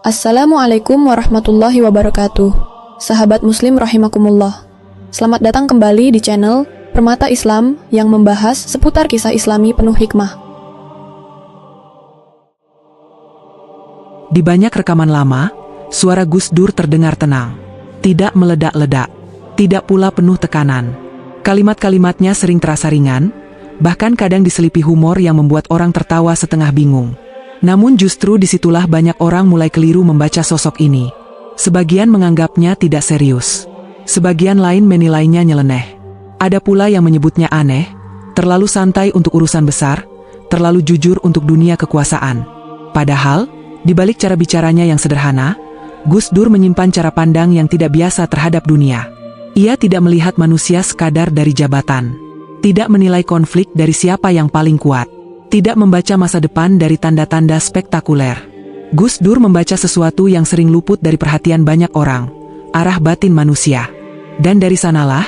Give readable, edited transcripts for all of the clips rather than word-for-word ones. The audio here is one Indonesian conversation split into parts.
Assalamualaikum warahmatullahi wabarakatuh. Sahabat muslim rahimakumullah. Selamat datang kembali di channel Permata Islam yang membahas seputar kisah islami penuh hikmah. Di banyak rekaman lama, suara Gus Dur terdengar tenang. Tidak meledak-ledak, tidak pula penuh tekanan. Kalimat-kalimatnya sering terasa ringan, bahkan kadang diselipi humor yang membuat orang tertawa setengah bingung. Namun justru disitulah banyak orang mulai keliru membaca sosok ini. Sebagian menganggapnya tidak serius. Sebagian lain menilainya nyeleneh. Ada pula yang menyebutnya aneh, terlalu santai untuk urusan besar, terlalu jujur untuk dunia kekuasaan. Padahal, di balik cara bicaranya yang sederhana, Gus Dur menyimpan cara pandang yang tidak biasa terhadap dunia. Ia tidak melihat manusia sekadar dari jabatan. Tidak menilai konflik dari siapa yang paling kuat. Tidak membaca masa depan dari tanda-tanda spektakuler. Gus Dur membaca sesuatu yang sering luput dari perhatian banyak orang, arah batin manusia. Dan dari sanalah,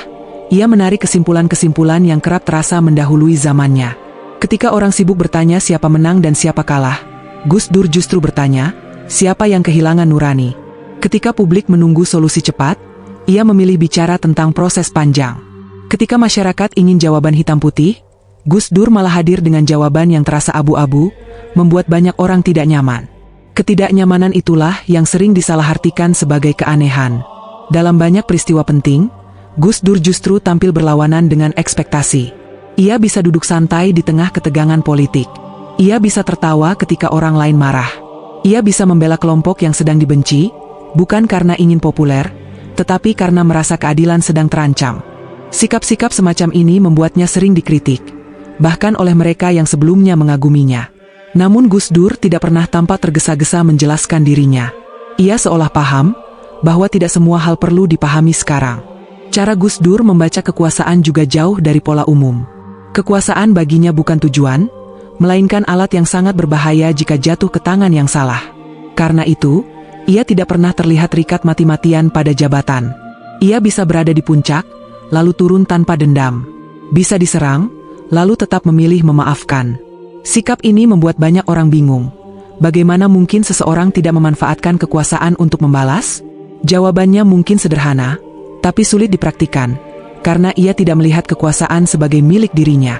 ia menarik kesimpulan-kesimpulan yang kerap terasa mendahului zamannya. Ketika orang sibuk bertanya siapa menang dan siapa kalah, Gus Dur justru bertanya, siapa yang kehilangan nurani. Ketika publik menunggu solusi cepat, ia memilih bicara tentang proses panjang. Ketika masyarakat ingin jawaban hitam putih, Gus Dur malah hadir dengan jawaban yang terasa abu-abu, membuat banyak orang tidak nyaman. Ketidaknyamanan itulah yang sering disalahartikan sebagai keanehan. Dalam banyak peristiwa penting, Gus Dur justru tampil berlawanan dengan ekspektasi. Ia bisa duduk santai di tengah ketegangan politik. Ia bisa tertawa ketika orang lain marah. Ia bisa membela kelompok yang sedang dibenci, bukan karena ingin populer, tetapi karena merasa keadilan sedang terancam. Sikap-sikap semacam ini membuatnya sering dikritik, bahkan oleh mereka yang sebelumnya mengaguminya. Namun Gus Dur tidak pernah tampak tergesa-gesa menjelaskan dirinya. Ia seolah paham bahwa tidak semua hal perlu dipahami sekarang. Cara Gus Dur membaca kekuasaan juga jauh dari pola umum. Kekuasaan baginya bukan tujuan, melainkan alat yang sangat berbahaya jika jatuh ke tangan yang salah. Karena itu, ia tidak pernah terlihat terikat mati-matian pada jabatan. Ia bisa berada di puncak, lalu turun tanpa dendam. Bisa diserang, lalu tetap memilih memaafkan. Sikap ini membuat banyak orang bingung. Bagaimana mungkin seseorang tidak memanfaatkan kekuasaan untuk membalas? Jawabannya mungkin sederhana, tapi sulit dipraktikkan, karena ia tidak melihat kekuasaan sebagai milik dirinya.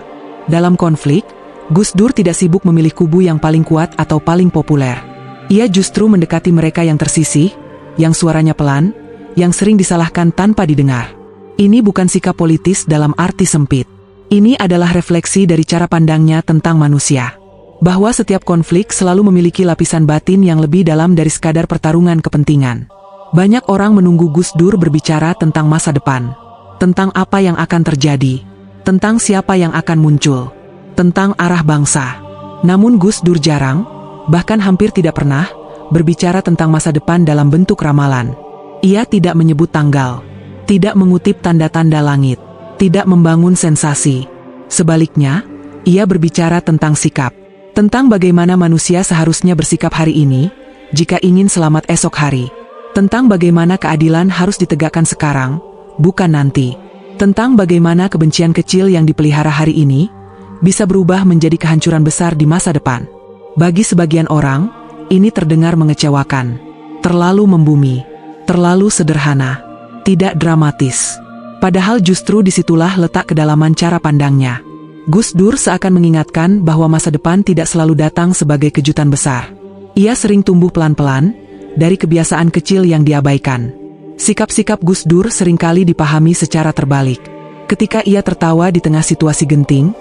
Dalam konflik, Gus Dur tidak sibuk memilih kubu yang paling kuat atau paling populer. Ia justru mendekati mereka yang tersisih, yang suaranya pelan, yang sering disalahkan tanpa didengar. Ini bukan sikap politis dalam arti sempit. Ini adalah refleksi dari cara pandangnya tentang manusia. Bahwa setiap konflik selalu memiliki lapisan batin yang lebih dalam dari sekadar pertarungan kepentingan. Banyak orang menunggu Gus Dur berbicara tentang masa depan. Tentang apa yang akan terjadi. Tentang siapa yang akan muncul. Tentang arah bangsa. Namun Gus Dur jarang, bahkan hampir tidak pernah, berbicara tentang masa depan dalam bentuk ramalan. Ia tidak menyebut tanggal. Tidak mengutip tanda-tanda langit, tidak membangun sensasi. Sebaliknya, ia berbicara tentang sikap, tentang bagaimana manusia seharusnya bersikap hari ini, jika ingin selamat esok hari, tentang bagaimana keadilan harus ditegakkan sekarang, bukan nanti, tentang bagaimana kebencian kecil yang dipelihara hari ini, bisa berubah menjadi kehancuran besar di masa depan. Bagi sebagian orang, ini terdengar mengecewakan, terlalu membumi, terlalu sederhana, tidak dramatis. Padahal justru disitulah letak kedalaman cara pandangnya. Gus Dur seakan mengingatkan bahwa masa depan tidak selalu datang sebagai kejutan besar. Ia sering tumbuh pelan-pelan, dari kebiasaan kecil yang diabaikan. Sikap-sikap Gus Dur seringkali dipahami secara terbalik. Ketika ia tertawa di tengah situasi genting,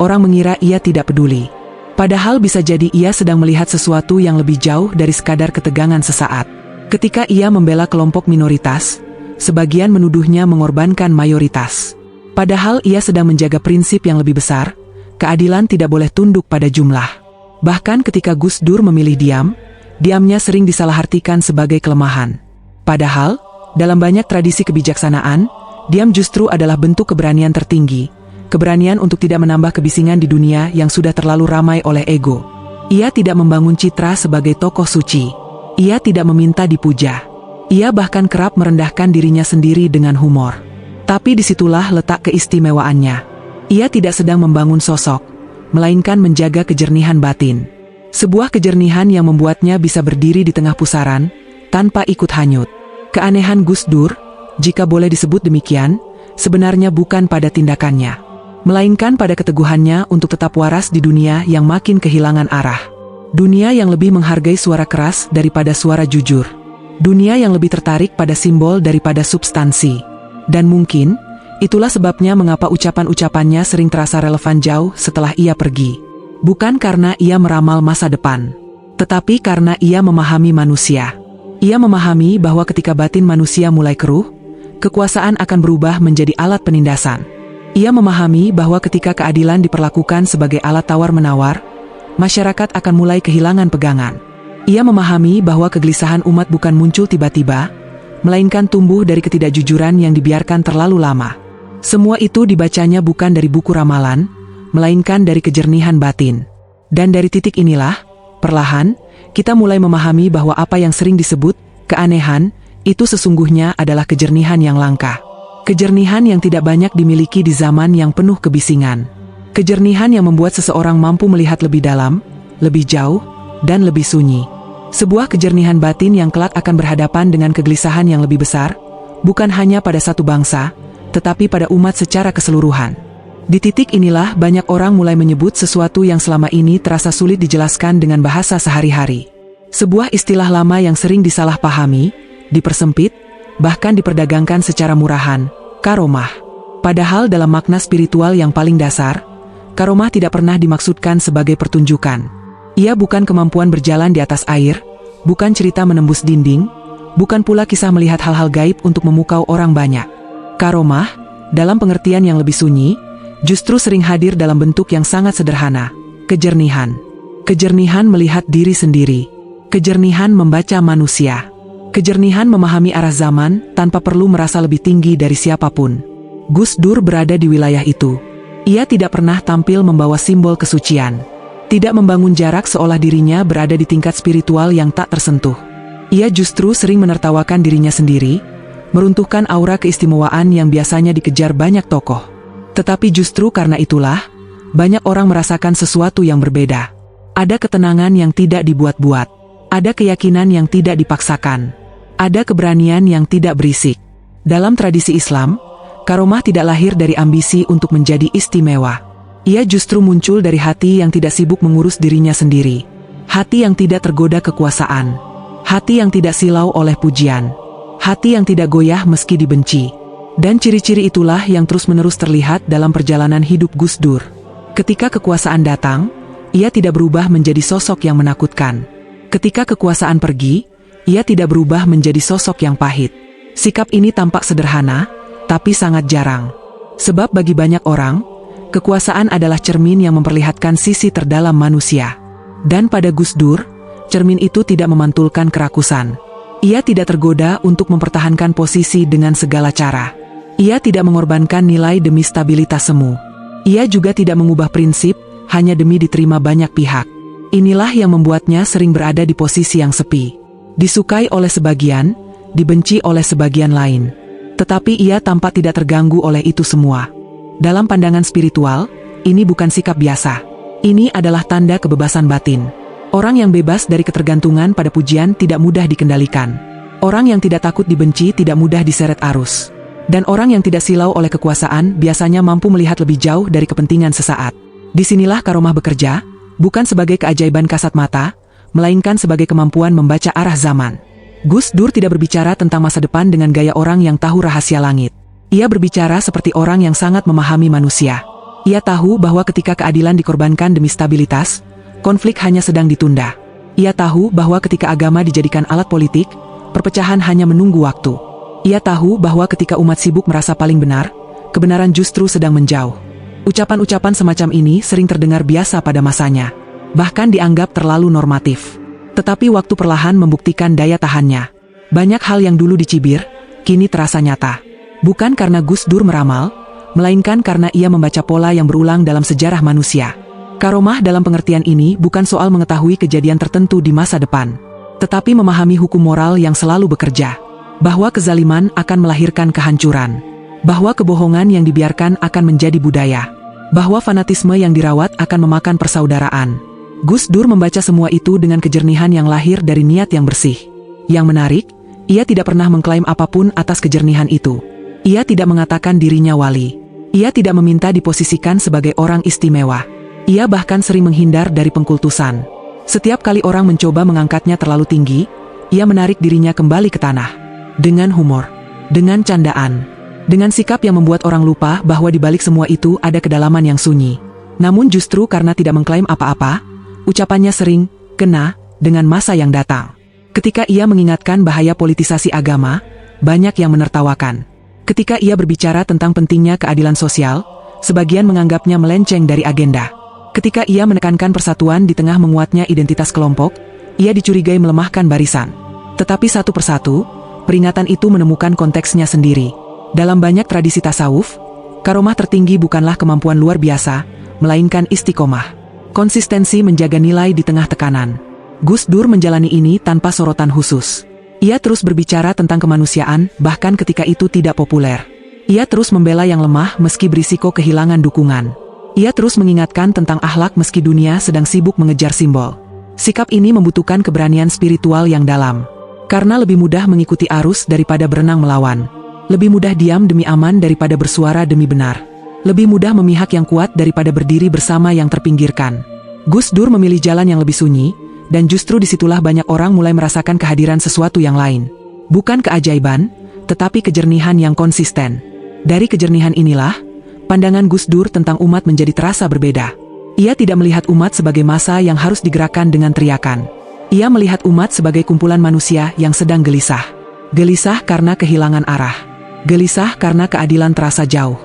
orang mengira ia tidak peduli. Padahal bisa jadi ia sedang melihat sesuatu yang lebih jauh dari sekadar ketegangan sesaat. Ketika ia membela kelompok minoritas, sebagian menuduhnya mengorbankan mayoritas. Padahal ia sedang menjaga prinsip yang lebih besar, keadilan tidak boleh tunduk pada jumlah. Bahkan ketika Gus Dur memilih diam, diamnya sering disalahartikan sebagai kelemahan. Padahal, dalam banyak tradisi kebijaksanaan, diam justru adalah bentuk keberanian tertinggi, keberanian untuk tidak menambah kebisingan di dunia yang sudah terlalu ramai oleh ego. Ia tidak membangun citra sebagai tokoh suci. Ia tidak meminta dipuja. Ia bahkan kerap merendahkan dirinya sendiri dengan humor. Tapi disitulah letak keistimewaannya. Ia tidak sedang membangun sosok, melainkan menjaga kejernihan batin. Sebuah kejernihan yang membuatnya bisa berdiri di tengah pusaran, tanpa ikut hanyut. Keanehan Gus Dur, jika boleh disebut demikian, sebenarnya bukan pada tindakannya, melainkan pada keteguhannya untuk tetap waras di dunia yang makin kehilangan arah. Dunia yang lebih menghargai suara keras daripada suara jujur. Dunia yang lebih tertarik pada simbol daripada substansi. Dan mungkin, itulah sebabnya mengapa ucapan-ucapannya sering terasa relevan jauh setelah ia pergi. Bukan karena ia meramal masa depan, tetapi karena ia memahami manusia. Ia memahami bahwa ketika batin manusia mulai keruh, kekuasaan akan berubah menjadi alat penindasan. Ia memahami bahwa ketika keadilan diperlakukan sebagai alat tawar-menawar, masyarakat akan mulai kehilangan pegangan. Ia memahami bahwa kegelisahan umat bukan muncul tiba-tiba, melainkan tumbuh dari ketidakjujuran yang dibiarkan terlalu lama. Semua itu dibacanya bukan dari buku ramalan, melainkan dari kejernihan batin. Dan dari titik inilah, perlahan, kita mulai memahami bahwa apa yang sering disebut keanehan, itu sesungguhnya adalah kejernihan yang langka. Kejernihan yang tidak banyak dimiliki di zaman yang penuh kebisingan. Kejernihan yang membuat seseorang mampu melihat lebih dalam, lebih jauh, dan lebih sunyi. Sebuah kejernihan batin yang kelak akan berhadapan dengan kegelisahan yang lebih besar, bukan hanya pada satu bangsa, tetapi pada umat secara keseluruhan. Di titik inilah banyak orang mulai menyebut sesuatu yang selama ini terasa sulit dijelaskan dengan bahasa sehari-hari. Sebuah istilah lama yang sering disalahpahami, dipersempit, bahkan diperdagangkan secara murahan, karomah. Padahal dalam makna spiritual yang paling dasar, karomah tidak pernah dimaksudkan sebagai pertunjukan. Ia bukan kemampuan berjalan di atas air, bukan cerita menembus dinding, bukan pula kisah melihat hal-hal gaib untuk memukau orang banyak. Karomah, dalam pengertian yang lebih sunyi, justru sering hadir dalam bentuk yang sangat sederhana, kejernihan. Kejernihan melihat diri sendiri. Kejernihan membaca manusia. Kejernihan memahami arah zaman tanpa perlu merasa lebih tinggi dari siapapun. Gus Dur berada di wilayah itu. Ia tidak pernah tampil membawa simbol kesucian. Tidak membangun jarak seolah dirinya berada di tingkat spiritual yang tak tersentuh. Ia justru sering menertawakan dirinya sendiri, meruntuhkan aura keistimewaan yang biasanya dikejar banyak tokoh. Tetapi justru karena itulah, banyak orang merasakan sesuatu yang berbeda. Ada ketenangan yang tidak dibuat-buat. Ada keyakinan yang tidak dipaksakan. Ada keberanian yang tidak berisik. Dalam tradisi Islam, karomah tidak lahir dari ambisi untuk menjadi istimewa. Ia justru muncul dari hati yang tidak sibuk mengurus dirinya sendiri. Hati yang tidak tergoda kekuasaan. Hati yang tidak silau oleh pujian. Hati yang tidak goyah meski dibenci. Dan ciri-ciri itulah yang terus-menerus terlihat dalam perjalanan hidup Gus Dur. Ketika kekuasaan datang, ia tidak berubah menjadi sosok yang menakutkan. Ketika kekuasaan pergi, ia tidak berubah menjadi sosok yang pahit. Sikap ini tampak sederhana, tapi sangat jarang. Sebab bagi banyak orang, kekuasaan adalah cermin yang memperlihatkan sisi terdalam manusia. Dan pada Gus Dur, cermin itu tidak memantulkan kerakusan. Ia tidak tergoda untuk mempertahankan posisi dengan segala cara. Ia tidak mengorbankan nilai demi stabilitas semu. Ia juga tidak mengubah prinsip hanya demi diterima banyak pihak. Inilah yang membuatnya sering berada di posisi yang sepi. Disukai oleh sebagian, dibenci oleh sebagian lain. Tetapi ia tampak tidak terganggu oleh itu semua. Dalam pandangan spiritual, ini bukan sikap biasa. Ini adalah tanda kebebasan batin. Orang yang bebas dari ketergantungan pada pujian tidak mudah dikendalikan. Orang yang tidak takut dibenci tidak mudah diseret arus. Dan orang yang tidak silau oleh kekuasaan biasanya mampu melihat lebih jauh dari kepentingan sesaat. Disinilah karomah bekerja, bukan sebagai keajaiban kasat mata, melainkan sebagai kemampuan membaca arah zaman. Gus Dur tidak berbicara tentang masa depan dengan gaya orang yang tahu rahasia langit. Ia berbicara seperti orang yang sangat memahami manusia. Ia tahu bahwa ketika keadilan dikorbankan demi stabilitas, konflik hanya sedang ditunda. Ia tahu bahwa ketika agama dijadikan alat politik, perpecahan hanya menunggu waktu. Ia tahu bahwa ketika umat sibuk merasa paling benar, kebenaran justru sedang menjauh. Ucapan-ucapan semacam ini sering terdengar biasa pada masanya, bahkan dianggap terlalu normatif. Tetapi waktu perlahan membuktikan daya tahannya. Banyak hal yang dulu dicibir, kini terasa nyata. Bukan karena Gus Dur meramal, melainkan karena ia membaca pola yang berulang dalam sejarah manusia. Karomah dalam pengertian ini bukan soal mengetahui kejadian tertentu di masa depan, tetapi memahami hukum moral yang selalu bekerja. Bahwa kezaliman akan melahirkan kehancuran. Bahwa kebohongan yang dibiarkan akan menjadi budaya. Bahwa fanatisme yang dirawat akan memakan persaudaraan. Gus Dur membaca semua itu dengan kejernihan yang lahir dari niat yang bersih. Yang menarik, ia tidak pernah mengklaim apapun atas kejernihan itu. Ia tidak mengatakan dirinya wali. Ia tidak meminta diposisikan sebagai orang istimewa. Ia bahkan sering menghindar dari pengkultusan. Setiap kali orang mencoba mengangkatnya terlalu tinggi, ia menarik dirinya kembali ke tanah. Dengan humor, dengan candaan, dengan sikap yang membuat orang lupa bahwa di balik semua itu ada kedalaman yang sunyi. Namun justru karena tidak mengklaim apa-apa, ucapannya sering kena dengan masa yang datang. Ketika ia mengingatkan bahaya politisasi agama, banyak yang menertawakan. Ketika ia berbicara tentang pentingnya keadilan sosial, sebagian menganggapnya melenceng dari agenda. Ketika ia menekankan persatuan di tengah menguatnya identitas kelompok, ia dicurigai melemahkan barisan. Tetapi satu persatu, peringatan itu menemukan konteksnya sendiri. Dalam banyak tradisi tasawuf, karomah tertinggi bukanlah kemampuan luar biasa, melainkan istiqomah. Konsistensi menjaga nilai di tengah tekanan. Gus Dur menjalani ini tanpa sorotan khusus. Ia terus berbicara tentang kemanusiaan, bahkan ketika itu tidak populer. Ia terus membela yang lemah meski berisiko kehilangan dukungan. Ia terus mengingatkan tentang akhlak meski dunia sedang sibuk mengejar simbol. Sikap ini membutuhkan keberanian spiritual yang dalam. Karena lebih mudah mengikuti arus daripada berenang melawan. Lebih mudah diam demi aman daripada bersuara demi benar. Lebih mudah memihak yang kuat daripada berdiri bersama yang terpinggirkan. Gus Dur memilih jalan yang lebih sunyi, dan justru disitulah banyak orang mulai merasakan kehadiran sesuatu yang lain. Bukan keajaiban, tetapi kejernihan yang konsisten. Dari kejernihan inilah, pandangan Gus Dur tentang umat menjadi terasa berbeda. Ia tidak melihat umat sebagai massa yang harus digerakkan dengan teriakan. Ia melihat umat sebagai kumpulan manusia yang sedang gelisah. Gelisah karena kehilangan arah. Gelisah karena keadilan terasa jauh.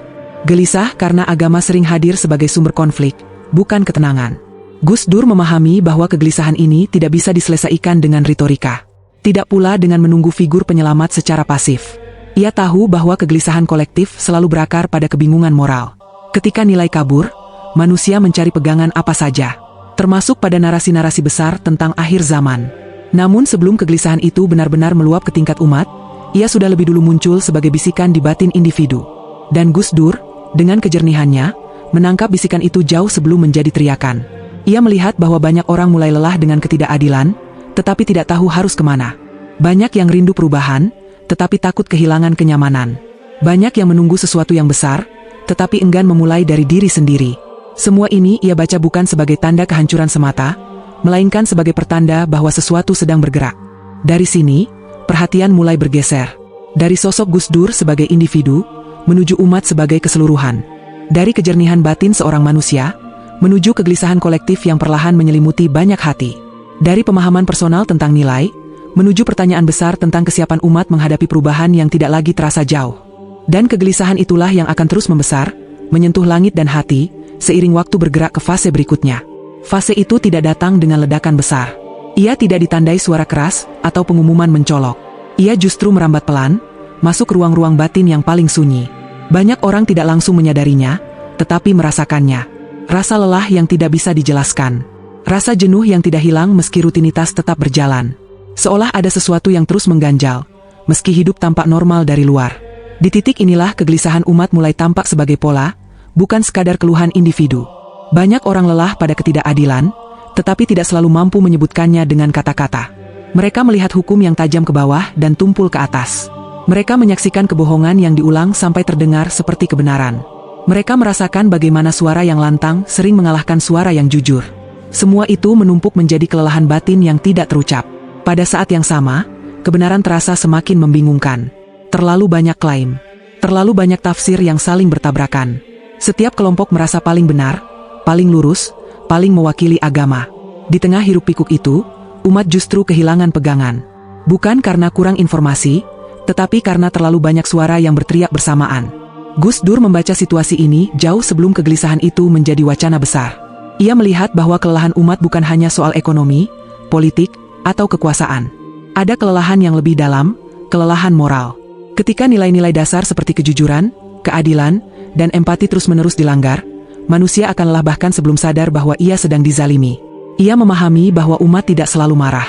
Gelisah karena agama sering hadir sebagai sumber konflik, bukan ketenangan. Gus Dur memahami bahwa kegelisahan ini tidak bisa diselesaikan dengan retorika. Tidak pula dengan menunggu figur penyelamat secara pasif. Ia tahu bahwa kegelisahan kolektif selalu berakar pada kebingungan moral. Ketika nilai kabur, manusia mencari pegangan apa saja, termasuk pada narasi-narasi besar tentang akhir zaman. Namun sebelum kegelisahan itu benar-benar meluap ke tingkat umat, ia sudah lebih dulu muncul sebagai bisikan di batin individu. Dan Gus Dur, dengan kejernihannya, menangkap bisikan itu jauh sebelum menjadi teriakan. Ia melihat bahwa banyak orang mulai lelah dengan ketidakadilan, tetapi tidak tahu harus kemana. Banyak yang rindu perubahan, tetapi takut kehilangan kenyamanan. Banyak yang menunggu sesuatu yang besar, tetapi enggan memulai dari diri sendiri. Semua ini ia baca bukan sebagai tanda kehancuran semata, melainkan sebagai pertanda bahwa sesuatu sedang bergerak. Dari sini, perhatian mulai bergeser. Dari sosok Gus Dur sebagai individu, menuju umat sebagai keseluruhan. Dari kejernihan batin seorang manusia, menuju kegelisahan kolektif yang perlahan menyelimuti banyak hati. Dari pemahaman personal tentang nilai, menuju pertanyaan besar tentang kesiapan umat menghadapi perubahan yang tidak lagi terasa jauh. Dan kegelisahan itulah yang akan terus membesar, menyentuh langit dan hati, seiring waktu bergerak ke fase berikutnya. Fase itu tidak datang dengan ledakan besar. Ia tidak ditandai suara keras atau pengumuman mencolok. Ia justru merambat pelan, masuk ruang-ruang batin yang paling sunyi. Banyak orang tidak langsung menyadarinya, tetapi merasakannya. Rasa lelah yang tidak bisa dijelaskan. Rasa jenuh yang tidak hilang meski rutinitas tetap berjalan. Seolah ada sesuatu yang terus mengganjal, meski hidup tampak normal dari luar. Di titik inilah kegelisahan umat mulai tampak sebagai pola, bukan sekadar keluhan individu. Banyak orang lelah pada ketidakadilan, tetapi tidak selalu mampu menyebutkannya dengan kata-kata. Mereka melihat hukum yang tajam ke bawah dan tumpul ke atas. Mereka menyaksikan kebohongan yang diulang sampai terdengar seperti kebenaran. Mereka merasakan bagaimana suara yang lantang sering mengalahkan suara yang jujur. Semua itu menumpuk menjadi kelelahan batin yang tidak terucap. Pada saat yang sama, kebenaran terasa semakin membingungkan. Terlalu banyak klaim. Terlalu banyak tafsir yang saling bertabrakan. Setiap kelompok merasa paling benar, paling lurus, paling mewakili agama. Di tengah hiruk-pikuk itu, umat justru kehilangan pegangan. Bukan karena kurang informasi, tetapi karena terlalu banyak suara yang berteriak bersamaan. Gus Dur membaca situasi ini jauh sebelum kegelisahan itu menjadi wacana besar. Ia melihat bahwa kelelahan umat bukan hanya soal ekonomi, politik, atau kekuasaan. Ada kelelahan yang lebih dalam, kelelahan moral. Ketika nilai-nilai dasar seperti kejujuran, keadilan, dan empati terus-menerus dilanggar, manusia akan lelah bahkan sebelum sadar bahwa ia sedang dizalimi. Ia memahami bahwa umat tidak selalu marah.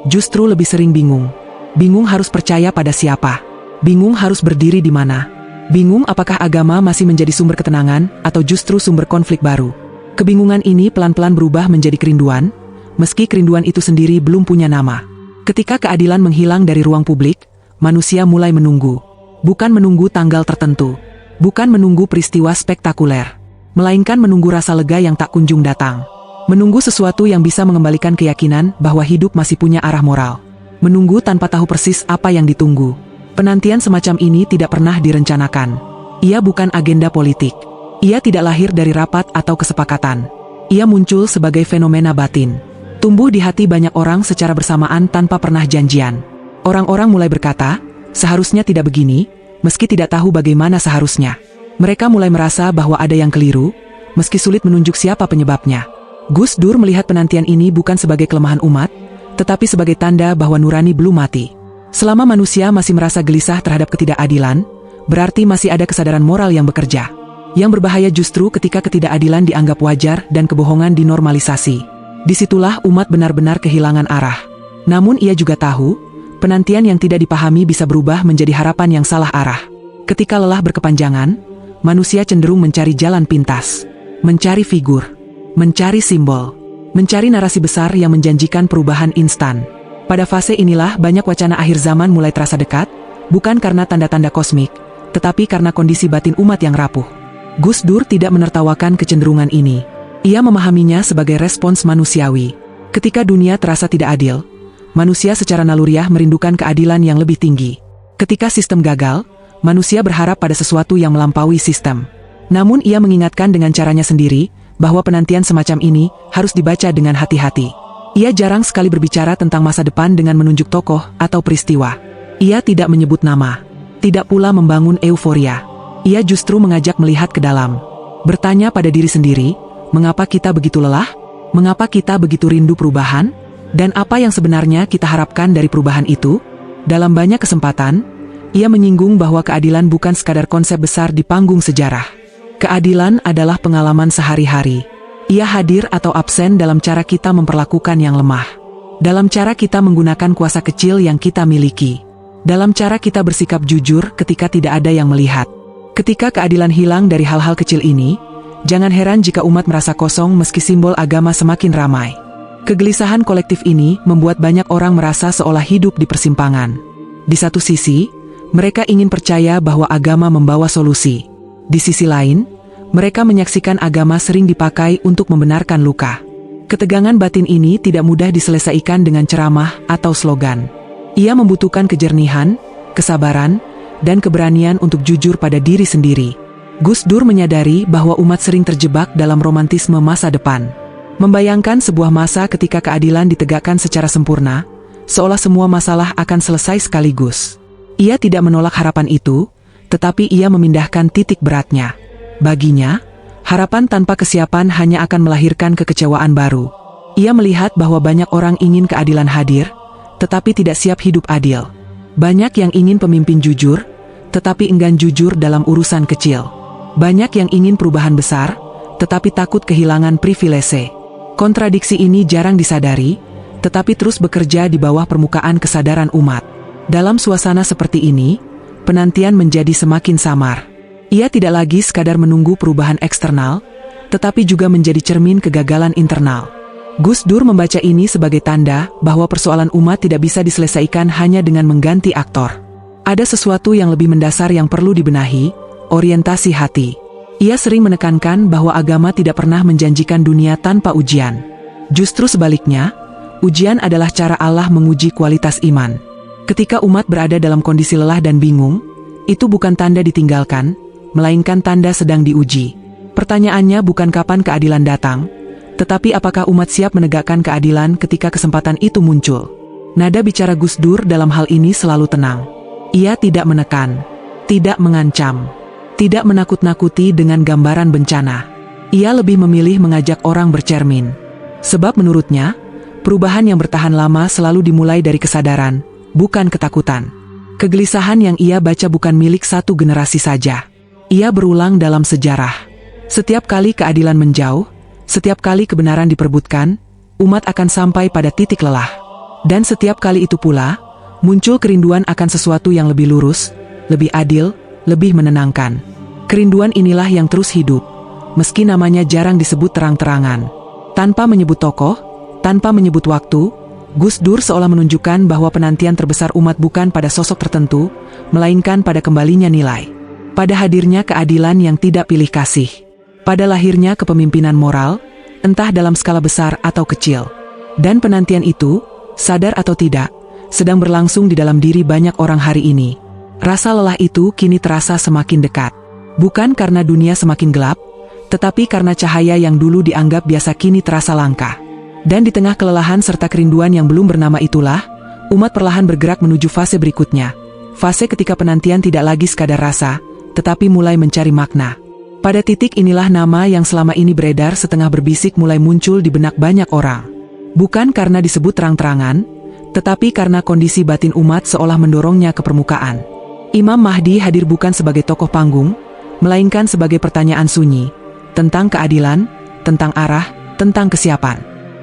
Justru lebih sering bingung. Bingung harus percaya pada siapa. Bingung harus berdiri di mana. Bingung apakah agama masih menjadi sumber ketenangan atau justru sumber konflik baru. Kebingungan ini pelan-pelan berubah menjadi kerinduan, meski kerinduan itu sendiri belum punya nama. Ketika keadilan menghilang dari ruang publik, manusia mulai menunggu. Bukan menunggu tanggal tertentu, bukan menunggu peristiwa spektakuler, melainkan menunggu rasa lega yang tak kunjung datang. Menunggu sesuatu yang bisa mengembalikan keyakinan bahwa hidup masih punya arah moral. Menunggu tanpa tahu persis apa yang ditunggu. Penantian semacam ini tidak pernah direncanakan. Ia bukan agenda politik. Ia tidak lahir dari rapat atau kesepakatan. Ia muncul sebagai fenomena batin. Tumbuh di hati banyak orang secara bersamaan tanpa pernah janjian. Orang-orang mulai berkata, seharusnya tidak begini, meski tidak tahu bagaimana seharusnya. Mereka mulai merasa bahwa ada yang keliru, meski sulit menunjuk siapa penyebabnya. Gus Dur melihat penantian ini bukan sebagai kelemahan umat, tetapi sebagai tanda bahwa nurani belum mati. Selama manusia masih merasa gelisah terhadap ketidakadilan, berarti masih ada kesadaran moral yang bekerja. Yang berbahaya justru ketika ketidakadilan dianggap wajar dan kebohongan dinormalisasi. Disitulah umat benar-benar kehilangan arah. Namun ia juga tahu, penantian yang tidak dipahami bisa berubah menjadi harapan yang salah arah. Ketika lelah berkepanjangan, manusia cenderung mencari jalan pintas, mencari figur, mencari simbol, mencari narasi besar yang menjanjikan perubahan instan. Pada fase inilah banyak wacana akhir zaman mulai terasa dekat, bukan karena tanda-tanda kosmik, tetapi karena kondisi batin umat yang rapuh. Gus Dur tidak menertawakan kecenderungan ini. Ia memahaminya sebagai respons manusiawi. Ketika dunia terasa tidak adil, manusia secara naluriah merindukan keadilan yang lebih tinggi. Ketika sistem gagal, manusia berharap pada sesuatu yang melampaui sistem. Namun ia mengingatkan dengan caranya sendiri, bahwa penantian semacam ini harus dibaca dengan hati-hati. Ia jarang sekali berbicara tentang masa depan dengan menunjuk tokoh atau peristiwa. Ia tidak menyebut nama, tidak pula membangun euforia. Ia justru mengajak melihat ke dalam. Bertanya pada diri sendiri, mengapa kita begitu lelah? Mengapa kita begitu rindu perubahan? Dan apa yang sebenarnya kita harapkan dari perubahan itu? Dalam banyak kesempatan, ia menyinggung bahwa keadilan bukan sekadar konsep besar di panggung sejarah. Keadilan adalah pengalaman sehari-hari. Ia hadir atau absen dalam cara kita memperlakukan yang lemah. Dalam cara kita menggunakan kuasa kecil yang kita miliki. Dalam cara kita bersikap jujur ketika tidak ada yang melihat. Ketika keadilan hilang dari hal-hal kecil ini, jangan heran jika umat merasa kosong meski simbol agama semakin ramai. Kegelisahan kolektif ini membuat banyak orang merasa seolah hidup di persimpangan. Di satu sisi, mereka ingin percaya bahwa agama membawa solusi. Di sisi lain, mereka menyaksikan agama sering dipakai untuk membenarkan luka. Ketegangan batin ini tidak mudah diselesaikan dengan ceramah atau slogan. Ia membutuhkan kejernihan, kesabaran, dan keberanian untuk jujur pada diri sendiri. Gus Dur menyadari bahwa umat sering terjebak dalam romantisme masa depan. Membayangkan sebuah masa ketika keadilan ditegakkan secara sempurna, seolah semua masalah akan selesai sekaligus. Ia tidak menolak harapan itu, tetapi ia memindahkan titik beratnya. Baginya, harapan tanpa kesiapan hanya akan melahirkan kekecewaan baru. Ia melihat bahwa banyak orang ingin keadilan hadir, tetapi tidak siap hidup adil. Banyak yang ingin pemimpin jujur, tetapi enggan jujur dalam urusan kecil. Banyak yang ingin perubahan besar, tetapi takut kehilangan privilese. Kontradiksi ini jarang disadari, tetapi terus bekerja di bawah permukaan kesadaran umat. Dalam suasana seperti ini, penantian menjadi semakin samar. Ia tidak lagi sekadar menunggu perubahan eksternal, tetapi juga menjadi cermin kegagalan internal. Gus Dur membaca ini sebagai tanda bahwa persoalan umat tidak bisa diselesaikan hanya dengan mengganti aktor. Ada sesuatu yang lebih mendasar yang perlu dibenahi, orientasi hati. Ia sering menekankan bahwa agama tidak pernah menjanjikan dunia tanpa ujian. Justru sebaliknya, ujian adalah cara Allah menguji kualitas iman. Ketika umat berada dalam kondisi lelah dan bingung, itu bukan tanda ditinggalkan, melainkan tanda sedang diuji. Pertanyaannya bukan kapan keadilan datang, tetapi apakah umat siap menegakkan keadilan ketika kesempatan itu muncul. Nada bicara Gus Dur dalam hal ini selalu tenang. Ia tidak menekan, tidak mengancam, tidak menakut-nakuti dengan gambaran bencana. Ia lebih memilih mengajak orang bercermin. Sebab menurutnya, perubahan yang bertahan lama selalu dimulai dari kesadaran, bukan ketakutan. Kegelisahan yang ia baca bukan milik satu generasi saja. Ia berulang dalam sejarah. Setiap kali keadilan menjauh, setiap kali kebenaran diperebutkan, umat akan sampai pada titik lelah. Dan setiap kali itu pula, muncul kerinduan akan sesuatu yang lebih lurus, lebih adil, lebih menenangkan. Kerinduan inilah yang terus hidup, meski namanya jarang disebut terang-terangan. Tanpa menyebut tokoh, tanpa menyebut waktu, Gus Dur seolah menunjukkan bahwa penantian terbesar umat bukan pada sosok tertentu, melainkan pada kembalinya nilai. Pada hadirnya keadilan yang tidak pilih kasih. Pada lahirnya kepemimpinan moral, entah dalam skala besar atau kecil. Dan penantian itu, sadar atau tidak, sedang berlangsung di dalam diri banyak orang hari ini. Rasa lelah itu kini terasa semakin dekat. Bukan karena dunia semakin gelap, tetapi karena cahaya yang dulu dianggap biasa kini terasa langka. Dan di tengah kelelahan serta kerinduan yang belum bernama itulah, umat perlahan bergerak menuju fase berikutnya. Fase ketika penantian tidak lagi sekadar rasa, tetapi mulai mencari makna. Pada titik inilah nama yang selama ini beredar setengah berbisik mulai muncul di benak banyak orang. Bukan karena disebut terang-terangan, tetapi karena kondisi batin umat seolah mendorongnya ke permukaan. Imam Mahdi hadir bukan sebagai tokoh panggung, melainkan sebagai pertanyaan sunyi, tentang keadilan, tentang arah, tentang kesiapan.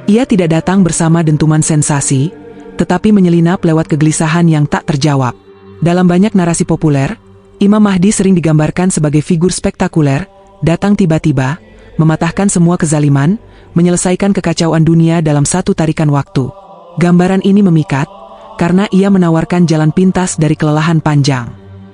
Ia tidak datang bersama dentuman sensasi, tetapi menyelinap lewat kegelisahan yang tak terjawab. Dalam banyak narasi populer, Imam Mahdi sering digambarkan sebagai figur spektakuler, datang tiba-tiba, mematahkan semua kezaliman, menyelesaikan kekacauan dunia dalam satu tarikan waktu. Gambaran ini memikat, karena ia menawarkan jalan pintas dari kelelahan panjang.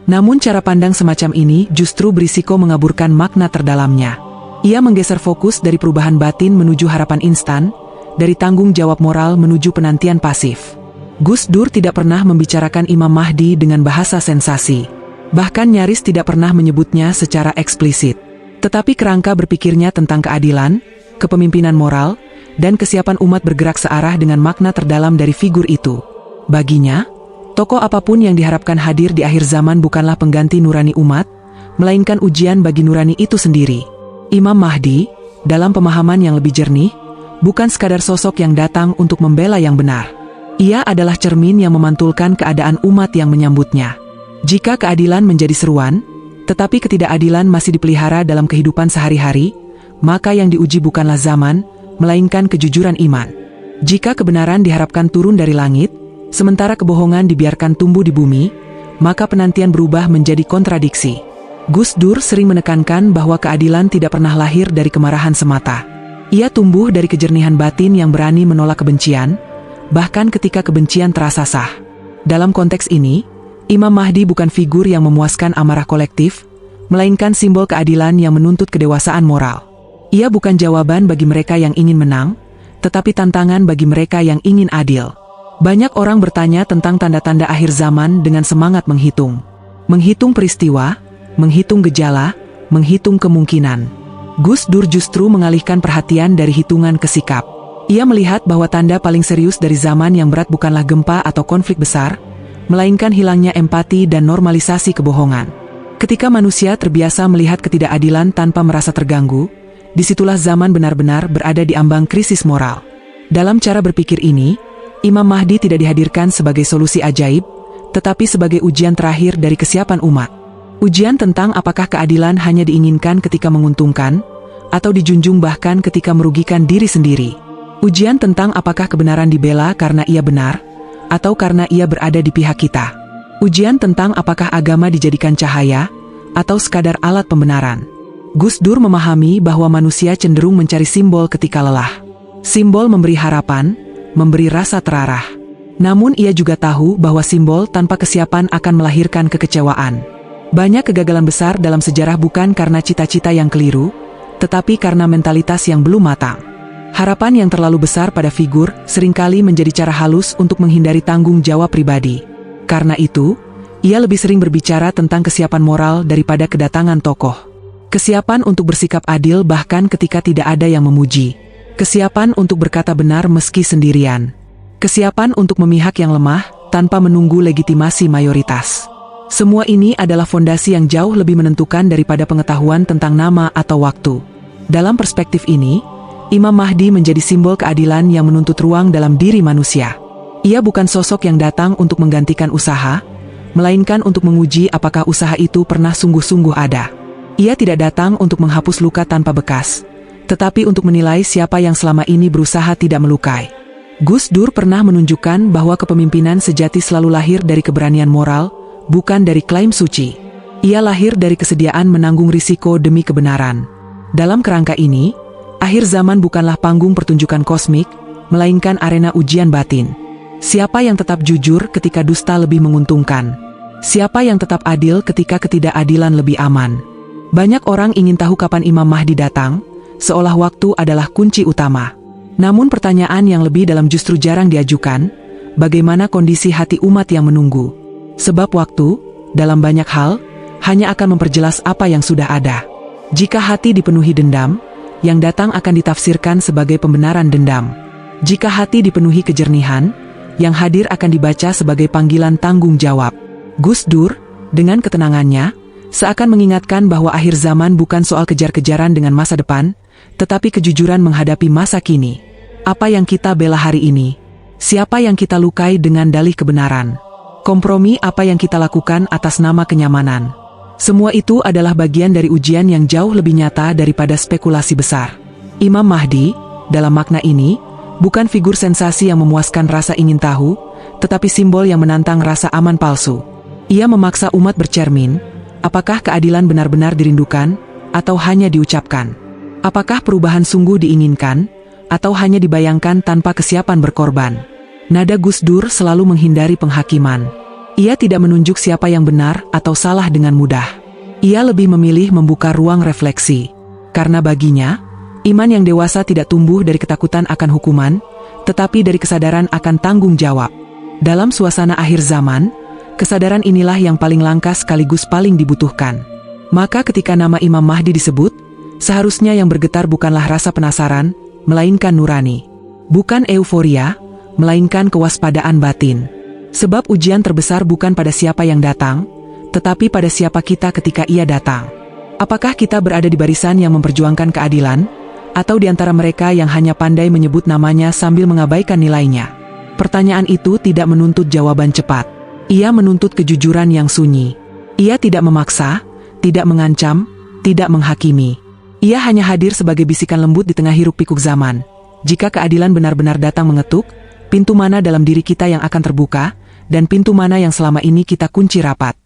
Namun cara pandang semacam ini justru berisiko mengaburkan makna terdalamnya. Ia menggeser fokus dari perubahan batin menuju harapan instan, dari tanggung jawab moral menuju penantian pasif. Gus Dur tidak pernah membicarakan Imam Mahdi dengan bahasa sensasi. Bahkan nyaris tidak pernah menyebutnya secara eksplisit. Tetapi kerangka berpikirnya tentang keadilan, kepemimpinan moral, dan kesiapan umat bergerak searah dengan makna terdalam dari figur itu. Baginya, tokoh apapun yang diharapkan hadir di akhir zaman bukanlah pengganti nurani umat, melainkan ujian bagi nurani itu sendiri. Imam Mahdi, dalam pemahaman yang lebih jernih, bukan sekadar sosok yang datang untuk membela yang benar. Ia adalah cermin yang memantulkan keadaan umat yang menyambutnya. Jika keadilan menjadi seruan, tetapi ketidakadilan masih dipelihara dalam kehidupan sehari-hari, maka yang diuji bukanlah zaman, melainkan kejujuran iman. Jika kebenaran diharapkan turun dari langit, sementara kebohongan dibiarkan tumbuh di bumi, maka penantian berubah menjadi kontradiksi. Gus Dur sering menekankan bahwa keadilan tidak pernah lahir dari kemarahan semata. Ia tumbuh dari kejernihan batin yang berani menolak kebencian, bahkan ketika kebencian terasa sah. Dalam konteks ini, Imam Mahdi bukan figur yang memuaskan amarah kolektif, melainkan simbol keadilan yang menuntut kedewasaan moral. Ia bukan jawaban bagi mereka yang ingin menang, tetapi tantangan bagi mereka yang ingin adil. Banyak orang bertanya tentang tanda-tanda akhir zaman dengan semangat menghitung. Menghitung peristiwa, menghitung gejala, menghitung kemungkinan. Gus Dur justru mengalihkan perhatian dari hitungan ke sikap. Ia melihat bahwa tanda paling serius dari zaman yang berat bukanlah gempa atau konflik besar, melainkan hilangnya empati dan normalisasi kebohongan. Ketika manusia terbiasa melihat ketidakadilan tanpa merasa terganggu, disitulah zaman benar-benar berada di ambang krisis moral. Dalam cara berpikir ini, Imam Mahdi tidak dihadirkan sebagai solusi ajaib, tetapi sebagai ujian terakhir dari kesiapan umat. Ujian tentang apakah keadilan hanya diinginkan ketika menguntungkan, atau dijunjung bahkan ketika merugikan diri sendiri. Ujian tentang apakah kebenaran dibela karena ia benar, atau karena ia berada di pihak kita. Ujian tentang apakah agama dijadikan cahaya, atau sekadar alat pembenaran. Gus Dur memahami bahwa manusia cenderung mencari simbol ketika lelah. Simbol memberi harapan, memberi rasa terarah. Namun ia juga tahu bahwa simbol tanpa kesiapan akan melahirkan kekecewaan. Banyak kegagalan besar dalam sejarah bukan karena cita-cita yang keliru, tetapi karena mentalitas yang belum matang. Harapan yang terlalu besar pada figur seringkali menjadi cara halus untuk menghindari tanggung jawab pribadi. Karena itu, ia lebih sering berbicara tentang kesiapan moral daripada kedatangan tokoh. Kesiapan untuk bersikap adil bahkan ketika tidak ada yang memuji. Kesiapan untuk berkata benar meski sendirian. Kesiapan untuk memihak yang lemah tanpa menunggu legitimasi mayoritas. Semua ini adalah fondasi yang jauh lebih menentukan daripada pengetahuan tentang nama atau waktu. Dalam perspektif ini, Imam Mahdi menjadi simbol keadilan yang menuntut ruang dalam diri manusia. Ia bukan sosok yang datang untuk menggantikan usaha, melainkan untuk menguji apakah usaha itu pernah sungguh-sungguh ada. Ia tidak datang untuk menghapus luka tanpa bekas, tetapi untuk menilai siapa yang selama ini berusaha tidak melukai. Gus Dur pernah menunjukkan bahwa kepemimpinan sejati selalu lahir dari keberanian moral, bukan dari klaim suci. Ia lahir dari kesediaan menanggung risiko demi kebenaran. Dalam kerangka ini, akhir zaman bukanlah panggung pertunjukan kosmik, melainkan arena ujian batin. Siapa yang tetap jujur ketika dusta lebih menguntungkan? Siapa yang tetap adil ketika ketidakadilan lebih aman? Banyak orang ingin tahu kapan Imam Mahdi datang, seolah waktu adalah kunci utama. Namun pertanyaan yang lebih dalam justru jarang diajukan, bagaimana kondisi hati umat yang menunggu? Sebab waktu, dalam banyak hal, hanya akan memperjelas apa yang sudah ada. Jika hati dipenuhi dendam, yang datang akan ditafsirkan sebagai pembenaran dendam. Jika hati dipenuhi kejernihan, yang hadir akan dibaca sebagai panggilan tanggung jawab. Gus Dur, dengan ketenangannya, seakan mengingatkan bahwa akhir zaman bukan soal kejar-kejaran dengan masa depan, tetapi kejujuran menghadapi masa kini. Apa yang kita bela hari ini? Siapa yang kita lukai dengan dalih kebenaran? Kompromi apa yang kita lakukan atas nama kenyamanan? Semua itu adalah bagian dari ujian yang jauh lebih nyata daripada spekulasi besar. Imam Mahdi, dalam makna ini, bukan figur sensasi yang memuaskan rasa ingin tahu, tetapi simbol yang menantang rasa aman palsu. Ia memaksa umat bercermin, apakah keadilan benar-benar dirindukan, atau hanya diucapkan? Apakah perubahan sungguh diinginkan, atau hanya dibayangkan tanpa kesiapan berkorban? Nada Gus Dur selalu menghindari penghakiman. Ia tidak menunjuk siapa yang benar atau salah dengan mudah. Ia lebih memilih membuka ruang refleksi. Karena baginya, iman yang dewasa tidak tumbuh dari ketakutan akan hukuman, tetapi dari kesadaran akan tanggung jawab. Dalam suasana akhir zaman, kesadaran inilah yang paling langka sekaligus paling dibutuhkan. Maka ketika nama Imam Mahdi disebut, seharusnya yang bergetar bukanlah rasa penasaran, melainkan nurani. Bukan euforia, melainkan kewaspadaan batin. Sebab ujian terbesar bukan pada siapa yang datang, tetapi pada siapa kita ketika ia datang. Apakah kita berada di barisan yang memperjuangkan keadilan, atau di antara mereka yang hanya pandai menyebut namanya sambil mengabaikan nilainya? Pertanyaan itu tidak menuntut jawaban cepat. Ia menuntut kejujuran yang sunyi. Ia tidak memaksa, tidak mengancam, tidak menghakimi. Ia hanya hadir sebagai bisikan lembut di tengah hiruk-pikuk zaman. Jika keadilan benar-benar datang mengetuk, pintu mana dalam diri kita yang akan terbuka, dan pintu mana yang selama ini kita kunci rapat?